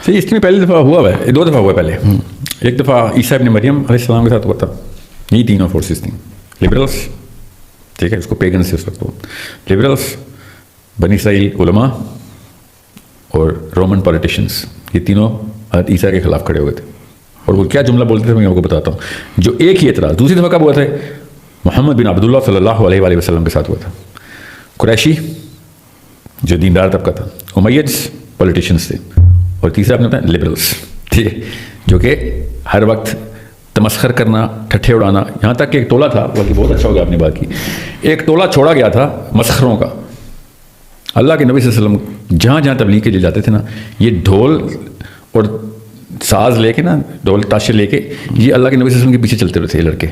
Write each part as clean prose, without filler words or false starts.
صحیح. اس میں پہلی دفعہ ہوا ہے, 2 دفعہ ہوا ہے پہلے. ایک دفعہ عیسیٰ ابن مریم علیہ السلام کے ساتھ ہوا تھا. یہ تینوں فورسز تھیں, لبرلس, ٹھیک ہے, اس کو پیگن سے اس وقت وہ لبرلس, بنی اسرائیل علماء اور رومن پولیٹیشنس, یہ تینوں حضرت عیسیٰ کے خلاف کھڑے ہوئے تھے. اور وہ کیا جملہ بولتے تھے میں آپ کو بتاتا ہوں. جو ایک ہی اعتراض دوسری دفعہ کب ہوا تھا, محمد بن عبداللہ صلی اللہ علیہ وآلہ وسلم کے ساتھ ہوا تھا. قریشی جو دیندار طبقہ تھا, امیدز پولیٹیشنس تھے, اور تیسرا اپنے ہوتا ہے لبرلس, ٹھیک ہے, جو کہ ہر وقت تمسخر کرنا, ٹھٹھے اڑانا. یہاں تک کہ ایک ٹولہ تھا, بلکہ بہت اچھا ہو گیا آپ نے بات کی, ایک ٹولہ چھوڑا گیا تھا مسخروں کا. اللہ کے نبی صلی اللہ علیہ وسلم جہاں جہاں تبلیغ کے لیے جاتے تھے نا, یہ ڈھول اور ساز لے کے نا, ڈھول تاشے لے کے, یہ اللہ کے نبی صلی اللہ علیہ وسلم کے پیچھے چلتے رہتے تھے لڑکے,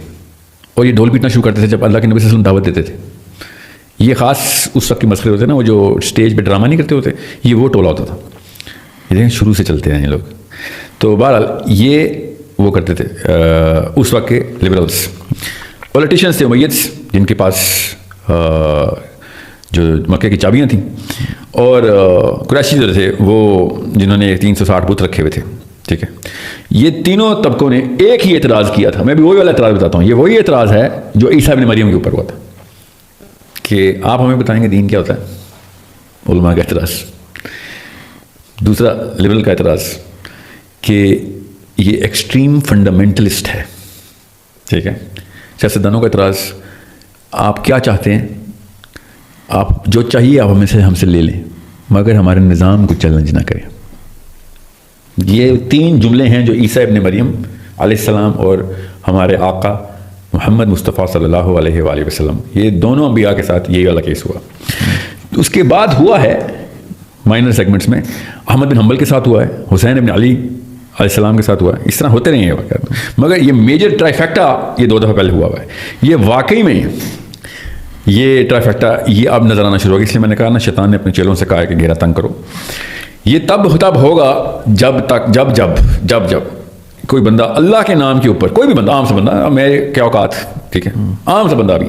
اور یہ ڈھول پیٹنا شروع کرتے تھے جب اللہ کے نبی صلی اللہ علیہ وسلم دعوت دیتے تھے. یہ خاص اس وقت کے مسئلے ہوتے ہیں نا, وہ جو اسٹیج پہ ڈرامہ نہیں کرتے ہوتے, یہ وہ ٹولہ ہوتا تھا. یہ دیکھیں شروع سے چلتے ہیں یہ لوگ. تو بہرحال یہ وہ کرتے تھے اس وقت کے لبرلس. پولیٹیشنس تھے امیدس, جن کے پاس جو مکے کی چابیاں تھیں, اور قریشی جو تھے وہ جنہوں نے 360 بت رکھے ہوئے تھے, ٹھیک ہے. یہ تینوں طبقوں نے ایک ہی اعتراض کیا تھا. میں بھی وہی والا اعتراض بتاتا ہوں. یہ وہی اعتراض ہے جو عیسیٰ ابن مریم کے اوپر ہوا تھا, کہ آپ ہمیں بتائیں گے دین کیا ہوتا ہے. علماء کا اعتراض. دوسرا لبرل کا اعتراض کہ یہ ایکسٹریم فنڈامنٹلسٹ ہے, ٹھیک ہے. سیاستدانوں کا اعتراض, آپ کیا چاہتے ہیں, آپ جو چاہیے آپ ہم سے لے لیں, مگر ہمارے نظام کو چیلنج نہ کریں. یہ 3 جملے ہیں جو عیسیٰ ابن مریم علیہ السلام اور ہمارے آقا محمد مصطفیٰ صلی اللہ علیہ وآلہ وسلم, یہ دونوں انبیاء کے ساتھ یہی والا کیس ہوا. اس کے بعد ہوا ہے مائنر سیگمنٹس میں, احمد بن حنبل کے ساتھ ہوا ہے, حسین ابن علی علیہ السلام کے ساتھ ہوا ہے. اس طرح ہوتے رہے ہیں واقعات, مگر یہ میجر ٹرائیفیکٹا یہ 2 دفعہ پہلے ہوا ہے. یہ واقعی میں یہ ٹرائیفیکٹا یہ اب نظر آنا شروع ہوگا. اس لیے میں نے کہا نا, شیطان نے اپنے چیلوں سے کہا کہ گھیرا تنگ کرو. یہ تب ہوگا جب کوئی بندہ اللہ کے نام کے اوپر, کوئی بھی بندہ, عام سا بندہ, میرے کیا اوقات, ٹھیک ہے, عام سا بندہ بھی,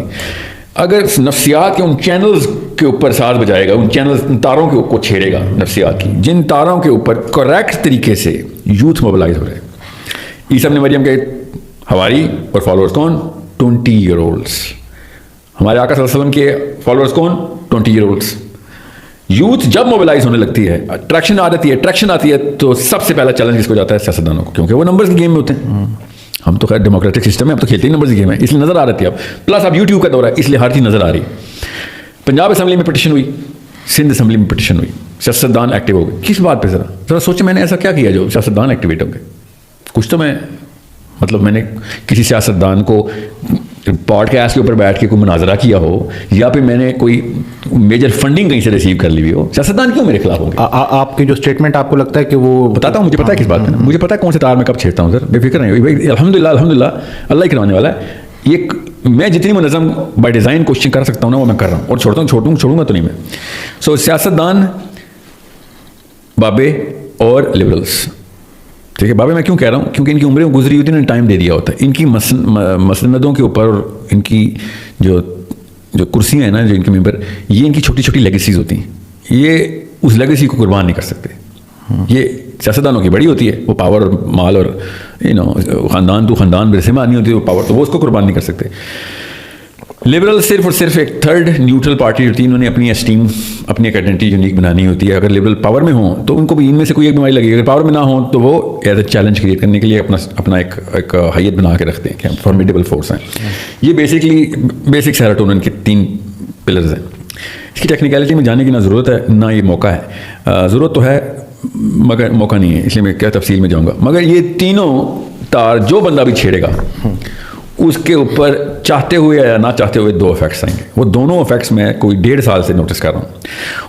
اگر نفسیات کے ان چینلز کے اوپر ساز بجائے گا, ان چینلز, ان تاروں کے اوپر چھیڑے گا نفسیات کی, جن تاروں کے اوپر کریکٹ طریقے سے یوتھ موبلائز ہو رہے ہیں. عیسیٰ ابن مریم کے حواری اور فالوورز کون, 20 ایئر اولڈس. ہمارے آقا صلی اللہ علیہ وسلم کے فالوورز کون, 20 ایئر اولڈس. یوتھ جب موبلائز ہونے لگتی ہے, اٹریکشن آتی ہے, تو سب سے پہلا چیلنج اس کو جاتا ہے سیاستدانوں کو, کیونکہ وہ نمبرز کی گیم میں ہوتے ہیں. ہم تو خیر ڈیموکریٹک سسٹم ہے, اب تو کھیلتے ہی نمبرز کی گیم ہے, اس لیے نظر آ رہی ہے اب. پلس اب یوٹیوب کا دور ہے, اس لیے ہر چیز نظر آ رہی. پنجاب اسمبلی میں پٹیشن ہوئی, سندھ اسمبلی میں پٹیشن ہوئی, سیاستدان ایکٹیو ہو گئے. کس بات پہ ذرا سوچیں, میں نے ایسا کیا کیا جو سیاستدان ایکٹیویٹ ہو گئے. کچھ تو میں نے کسی سیاستدان کو پوڈ کاسٹ کے اوپر بیٹھ کے کوئی مناظرہ کیا ہو, یا پھر میں نے کوئی میجر فنڈنگ کہیں سے ریسیو کر لی ہوئی ہو. سیاستدان کیوں میرے خلاف ہوں گے؟ آپ کی جو اسٹیٹمنٹ آپ کو لگتا ہے کہ وہ بتاتا ہوں, مجھے پتا ہے کس بات میں, مجھے پتا ہے کون سے تار میں کب چھیڑتا ہوں. سر بے فکر نہیں, الحمدللہ اللہ ہی کروانے والا ہے. یہ میں جتنی منظم بائی ڈیزائن کوشچن کر سکتا ہوں نا, وہ میں کر رہا ہوں, اور چھوڑوں گا تو نہیں میں. سو سیاستدان, بابے اور لبرلس, ٹھیک ہے. بابے میں کیوں کہہ رہا ہوں, کیونکہ ان کی عمریں گزری ہوتی ہیں, ٹائم دے دیا ہوتا ہے. ان کی مسندوں کے اوپر, اور ان کی جو کرسیاں ہیں نا, جو ان کے ممبر, یہ ان کی چھوٹی چھوٹی لیگیسیز ہوتی ہیں. یہ اس لیگیسی کو قربان نہیں کر سکتے. یہ سیاستدانوں کی بڑی ہوتی ہے, وہ پاور اور مال اور خاندان تو خاندان برسے میں آنی ہوتی ہے وہ پاور, تو وہ اس کو قربان نہیں کر سکتے. لبرل صرف اور صرف ایک تھرڈ نیوٹرل پارٹی ہوتی ہے. انہوں نے اپنی اسٹیم, اپنی ایک آئیڈینٹی یونیک بنانی ہوتی ہے. اگر لبرل پاور میں ہوں تو ان کو بھی ان میں سے کوئی ایک بیماری لگے گی, اگر پاور میں نہ ہوں تو وہ ایز اے چیلنج کریٹ کرنے کے لیے اپنا ایک حیت بنا کے رکھتے ہیں کہ ہم فارمیڈیبل فورس ہیں. یہ بیسک سیروٹونن کے 3 پلرز ہیں. اس کی ٹیکنیکلٹی میں جانے کی نہ ضرورت ہے نہ یہ موقع ہے. ضرورت تو ہے مگر موقع نہیں ہے, اس لیے میں کیا تفصیل میں جاؤں گا. مگر یہ تینوں تار جو بندہ بھی چھیڑے گا اس کے اوپر چاہتے ہوئے یا نہ چاہتے ہوئے 2 افیکٹس آئیں گے. وہ دونوں افیکٹس میں کوئی 1.5 سال سے نوٹس کر رہا ہوں.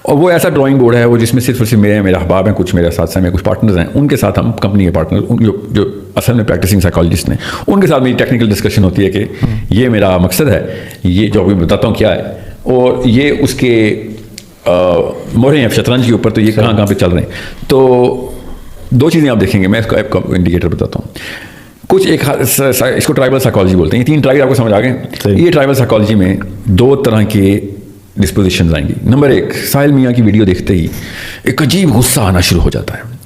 اور وہ ایسا ڈرائنگ بورڈ ہے وہ جس میں صرف اور صرف میرے احباب ہیں, کچھ میرے ساتھ ہیں, کچھ پارٹنرز ہیں, ان کے ساتھ ہم کمپنی کے پارٹنر جو اصل میں پریکٹسنگ سائیکالوجسٹ ہیں, ان کے ساتھ میری ٹیکنیکل ڈسکشن ہوتی ہے کہ یہ میرا مقصد ہے, یہ جو ابھی بتاتا ہوں کیا ہے, اور یہ اس کے مورے ہیں شطرنج کے اوپر, تو یہ کہاں پہ چل رہے ہیں. تو 2 چیزیں آپ دیکھیں گے, میں اس کا ایپ کا انڈیکیٹر بتاتا ہوں. کچھ ایک اس کو ٹرائبل سائیکالوجی بولتے ہیں. 3 ٹرائبل آپ کو سمجھ آ گئے. یہ ٹرائبل سائیکالوجی میں 2 طرح کے ڈسپوزیشنز آئیں گی. نمبر 1, ساحل میاں کی ویڈیو دیکھتے ہی ایک عجیب غصہ آنا شروع ہو جاتا ہے.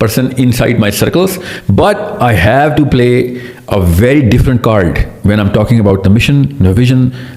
person inside my circles, but I have to play a very different card when I'm talking about the mission, the vision,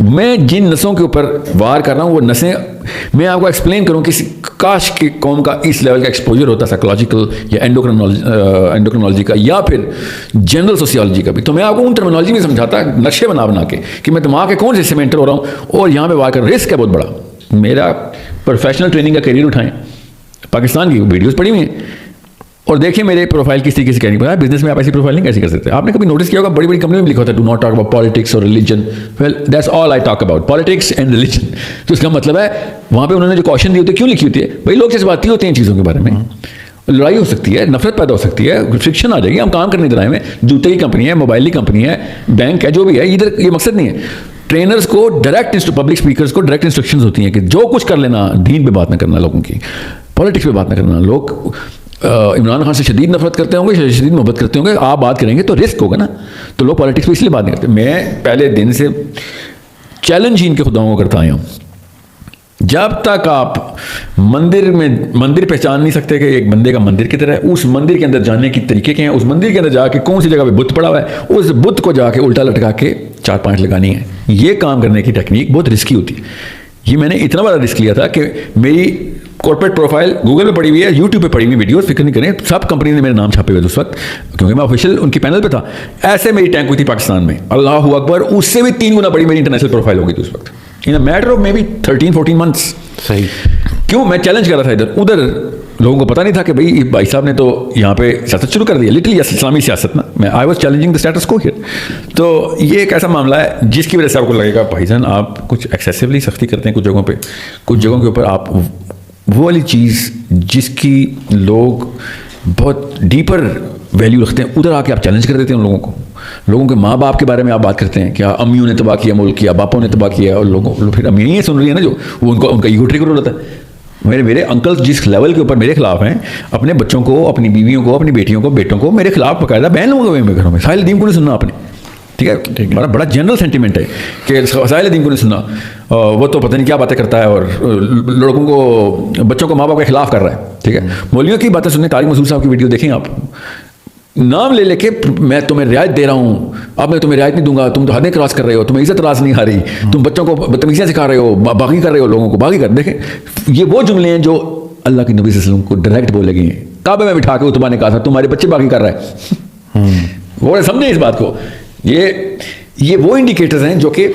میں جن نسوں کے اوپر وار کر رہا ہوں وہ نسیں میں آپ کو ایکسپلین کروں کسی کاش کی قوم کا اس لیول کا ایکسپوجر ہوتا سائیکولوجیکل یا اینڈوکرینالوجی کا یا پھر جنرل سوسیالوجی کا بھی, تو میں آپ کو ان ٹرمینالوجی میں سمجھاتا نقشے بنا کے کہ میں دماغ کے کون سے حصے میں انٹر ہو رہا ہوں اور یہاں پہ وار کر رسک ہے بہت بڑا. میرا پروفیشنل ٹریننگ کا کیریئر اٹھائیں, پاکستان کی ویڈیوز پڑھی ہوئی ہیں اور دیکھیں میرے پروفائل کس طریقے سے کہنی پڑا. بزنس میں آپ ایسی پروفائل نہیں کیسے کر سکتے. آپ نے کبھی نوٹس کیا ہوگا بڑی بڑی کمپنی میں لکھا ہوتا ہے do not talk about politics اور religion. Well that's all I talk about politics and religion. تو اس کا مطلب ہے وہاں پہ انہوں نے جو کوشچن دی ہوتی ہے کیوں لکھی ہوتی ہے, بھائی لوگ جذباتی ہوتے ہیں ان چیزوں کے بارے میں, لڑائی ہو سکتی ہے, نفرت پیدا ہو سکتی ہے, فرکشن آ جائے گی. ہم کام کرنے ادھر آئے ہیں, جوتے کی کمپنی ہے, موبائل کی کمپنی ہے, بینک ہے, جو بھی ہے, ادھر یہ مقصد نہیں ہے. ٹرینرز کو ڈائریکٹ پبلک اسپیکرز کو ڈائریکٹ انسٹرکشنز ہوتی ہیں کہ جو کچھ کر لینا, دین پہ بات نہ کرنا, لوگوں کی پالیٹکس پہ بات نہ کرنا. لوگ عمران خان سے شدید نفرت کرتے ہوں گے, شدید محبت کرتے ہوں گے, آپ بات کریں گے تو رسک ہوگا نا. تو لوگ پالیٹکس پہ اس لیے بات نہیں کرتے. میں پہلے دن سے چیلنج ہی ان کے خداؤں کو کرتا آیا ہوں. جب تک آپ مندر پہچان نہیں سکتے کہ ایک بندے کا مندر کی طرح ہے, اس مندر کے اندر جانے کی طریقے کیا ہیں, اس مندر کے اندر جا کے کون سی جگہ پہ بت پڑا ہوا ہے, اس بت کو جا کے الٹا لٹکا کے 4-5 لگانی ہے. یہ کام کرنے کی ٹیکنیک بہت رسکی ہوتی ہے. یہ میں نے اتنا بڑا رسک لیا تھا کہ میری کارپوریٹ پروفائل گوگل پہ پڑی ہوئی ہے, یوٹیوب پہ پڑی ہوئی ویڈیوز, فکر نہیں کریں, سب کمپنی نے میرے نام چھاپے ہوئے اس وقت کیونکہ میں آفیشیل ان کی پینل پہ تھا. ایسے میری ٹینک ہوئی تھی پاکستان میں, اللہ اکبر, اس سے بھی 3 گنا بڑی میری انٹرنیشنل پروفائل ہو گئی تھی اس وقت in a matter of maybe 13-14 months. صحیح. کیوں میں چیلنج کر رہا تھا ادھر لوگوں کو پتہ نہیں تھا کہ بھائی صاحب نے تو یہاں پہ سیاست شروع کر دی ہے, لٹرلی اسلامی سیاست نا. میں I was challenging the status quo here. تو یہ ایک ایسا معاملہ ہے جس کی وجہ سے آپ کو لگے گا بھائی جان آپ کچھ ایکسیسولی سختی کرتے ہیں کچھ جگہوں پہ, کچھ جگہوں کے اوپر آپ وہ والی چیز جس کی لوگ بہت ڈیپر ویلیو رکھتے ہیں ادھر آ کے آپ چیلنج کر دیتے ہیں ان لوگوں کو. لوگوں کے ماں باپ کے بارے میں آپ بات کرتے ہیں, کیا امیوں نے تباہ کیا ملک, کیا باپوں نے تباہ کیا, اور لوگوں پھر امیاں ہی سن رہی ہیں نا جو وہ ان کا ایگو ٹریگر ہو جاتا ہے. میرے انکل جس لیول کے اوپر میرے خلاف ہیں, اپنے بچوں کو, اپنی بیویوں کو, اپنی بیٹیوں کو, بیٹوں کو میرے خلاف باقاعدہ بین لوگوں کے گھروں میں. ساحل ندیم کو نہیں سننا آپ نے, ٹھیک ہے, بڑا جنرل سینٹیمنٹ ہے کہ ساحل ندیم کو نہیں سننا, وہ تو پتہ نہیں کیا باتیں کرتا ہے اور لڑکوں کو, بچوں کو ماں باپ کے خلاف کر رہا ہے. ٹھیک ہے, مولویوں کی باتیں سنیں, طارق مسعود صاحب کی ویڈیو دیکھیں آپ, نام لے کے میں تمہیں رعایت دے رہا ہوں, اب میں تمہیں رعایت نہیں دوں گا, تم تو حدیں کراس کر رہے ہو, تمہیں عزت راز نہیں آ رہی, تم بچوں کو بدتمیزیاں سکھا رہے ہو, باغی کر رہے ہو, لوگوں کو باغی کر. دیکھیں یہ وہ جملے ہیں جو اللہ کے نبی صلی اللہ علیہ وسلم کو ڈائریکٹ بولے گئے ہیں. کعبے میں بٹھا کے اتبا نے کہا تھا تمہارے بچے باغی کر رہا ہے. وہ سمجھیں اس بات کو. یہ وہ انڈیکیٹرز ہیں جو کہ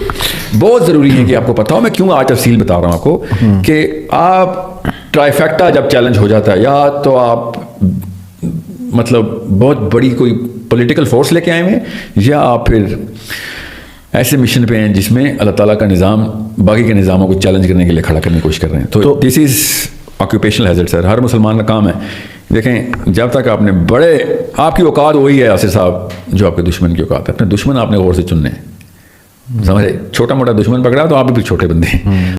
بہت ضروری ہیں کہ آپ کو پتہ ہو. میں کیوں آج تفصیل بتا رہا ہوں آپ کو کہ آپ ٹرائیفیکٹا جب چیلنج ہو جاتا ہے, یا تو آپ مطلب بہت بڑی کوئی پولیٹیکل فورس لے کے آئے ہیں, یا آپ پھر ایسے مشن پہ ہیں جس میں اللہ تعالیٰ کا نظام باقی کے نظاموں کو چیلنج کرنے کے لیے کھڑا کرنے کی کوشش کر رہے ہیں. تو دس از آکوپیشنل ہیزرڈ سر, ہر مسلمان کا کام ہے. دیکھیں جب تک آپ نے بڑے, آپ کی اوقات وہی ہے یاسر صاحب جو آپ کے دشمن کی اوقات ہے. اپنے دشمن آپ نے غور سے چننے ہیں, سمجھے, چھوٹا موٹا دشمن پکڑا تو آپ بھی پھر چھوٹے بندے ہیں.